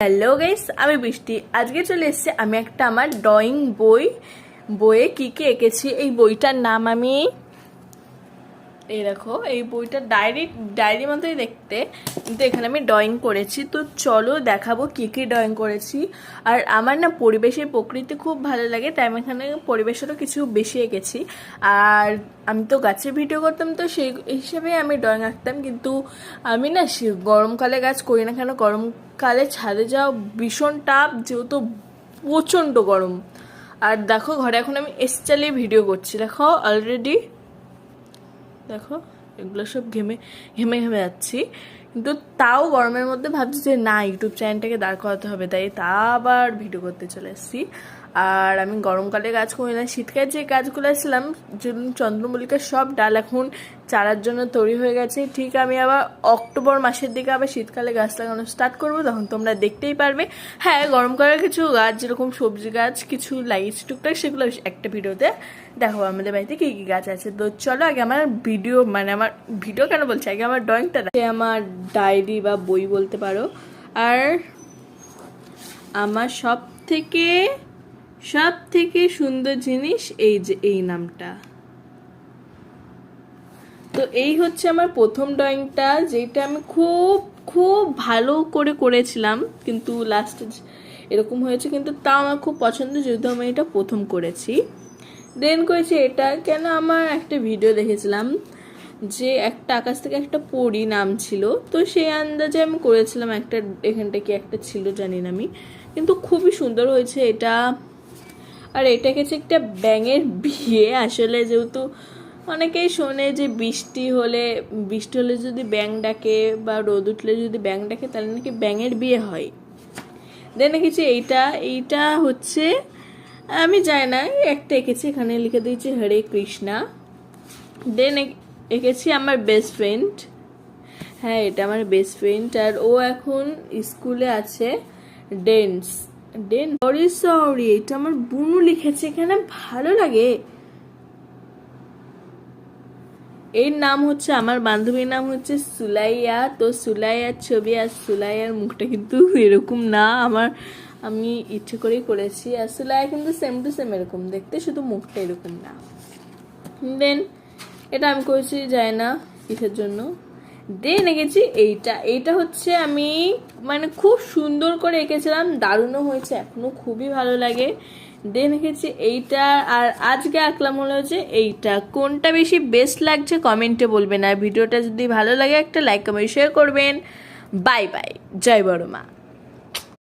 Hello guys, আমি বৃষ্টি। আজকে চলে এসেছি আমি একটা আমার ড্রয়িং বইয়ে কি কি এঁকেছি। এই বইটার নাম আমি এই দেখো, এই বইটা ডায়েরি মতোই দেখতে, কিন্তু এখানে আমি ড্রয়িং করেছি। তো চলো দেখাবো কি কি ড্রয়িং করেছি। আর আমার না পরিবেশের প্রকৃতি খুব ভালো লাগে, তাই আমি এখানে পরিবেশেরও কিছু বেশি এঁকেছি। আর আমি তো গাছের ভিডিও করতাম, তো সেই হিসেবে আমি ড্রয়িং আঁকতাম। কিন্তু আমি না গরমকালে গাছ করি না, কেন গরমকালে ছাদে যাওয়া ভীষণ টাফ, যেহেতু প্রচণ্ড গরম। আর দেখো ঘরে এখন আমি এসি চালিয়ে ভিডিও করছি, দেখো অলরেডি দেখো এগুলো সব ঘেমে ঘেমে ঘেমে যাচ্ছি। কিন্তু তাও গরমের মধ্যে ভাবছি যে না, ইউটিউব চ্যানেলটাকে দাঁড় করাতে হবে, তাই আবার ভিডিও করতে চলে এসেছি। আর আমি গরমকালে গাছ করি না, শীতকালে যে গাছগুলো আসলাম, চন্দ্রমল্লিকার সব ডাল এখন চারার জন্য তৈরি হয়ে গেছে। ঠিক আমি আবার অক্টোবর মাসের দিকে আবার শীতকালে গাছ লাগানো স্টার্ট করবো, তখন তোমরা দেখতেই পারবে। হ্যাঁ, গরমকালে কিছু গাছ যেরকম সবজি গাছ কিছু লাগিয়েছি টুকটাক, সেগুলো একটা ভিডিওতে দেখো আমাদের বাড়িতে কী কী গাছ আছে। তো চলো আগে আমার ভিডিও কেন বলছি, আগে আমার ড্রয়িংটা আমার ডায়েরি বা বই বলতে পারো। আর আমার সব থেকে সুন্দর জিনিস এই যে এই নামটা। তো এই হচ্ছে আমার প্রথম ড্রয়িংটা, যেটা আমি খুব খুব ভালো করে করেছিলাম, কিন্তু লাস্টে এরকম হয়েছে। কিন্তু তাও আমার খুব পছন্দ, যেহেতু আমি এটা প্রথম করেছি। দেন করেছি এটা কেন, আমার একটা ভিডিও দেখেছিলাম যে একটা আকাশ থেকে একটা পরী নাম ছিল, তো সেই আন্দাজে আমি করেছিলাম। এখানটা কি একটা ছিল জানি না আমি, কিন্তু খুবই সুন্দর হয়েছে এটা। আর এটা গেছে একটা ব্যাঙের বিয়ে। আসলে যেহেতু অনেকেই শোনে যে বৃষ্টি হলে যদি ব্যাঙ ডাকে, বা রোদ উঠলে যদি ব্যাঙ ডাকে, তাহলে নাকি ব্যাঙের বিয়ে হয়। দেন দেখেছি এইটা হচ্ছে, আমি জানি না, একটা এঁকেছি, এখানে লিখে দিয়েছি হরে কৃষ্ণা। দেন এঁকেছি আমার বেস্ট ফ্রেন্ড। হ্যাঁ, এটা আমার বেস্ট ফ্রেন্ড, আর ও এখন স্কুলে আছে। সরি, এটা আমার বুনু লিখেছে এখানে, ভালো লাগে। এর নাম হচ্ছে, আমার বান্ধবীর নাম হচ্ছে সুলাইয়া। তো সুলাইয়ার ছবি, আর সুলাইয়ার মুখটা কিন্তু এরকম না, আমি ইচ্ছে করেই করেছি। আর সুলাইয়া কিন্তু সেম টু সেম এরকম দেখতে, শুধু মুখটা এরকম না। দেন এটা আমি করেছি যায় না কিসের জন্য। দেন এঁকেছি এইটা হচ্ছে আমি খুব সুন্দর করে এঁকেছিলাম, দারুণও হয়েছে, এখনো খুবই ভালো লাগে। দেন এঁকেছি এইটা। আর আজকে আঁকলাম হলো যে এইটা। কোনটা বেশি বেস্ট লাগছে কমেন্টে বলবেন। আর ভিডিওটা যদি ভালো লাগে একটা লাইক কমেন্ট শেয়ার করবেন। বাই বাই, জয় বড় মা।